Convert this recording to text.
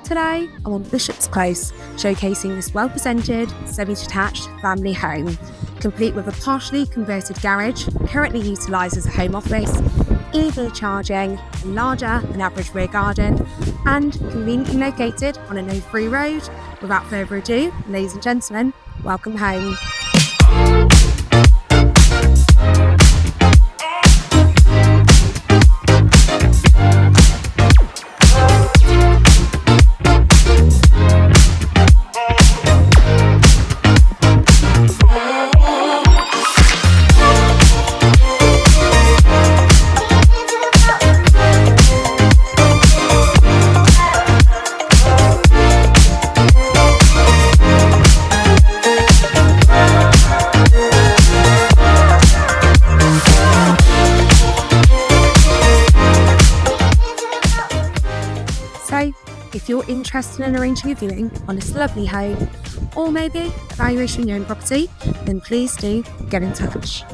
Today, I'm on Bishop's Close, showcasing this well-presented, semi-detached family home, complete with a partially converted garage, currently utilised as a home office, EV charging, a larger than average rear garden, and conveniently located on a no-free road. Without further ado, ladies and gentlemen, welcome home. So, if you're interested in arranging a viewing on this lovely home, or maybe evaluation your own property, then please do get in touch.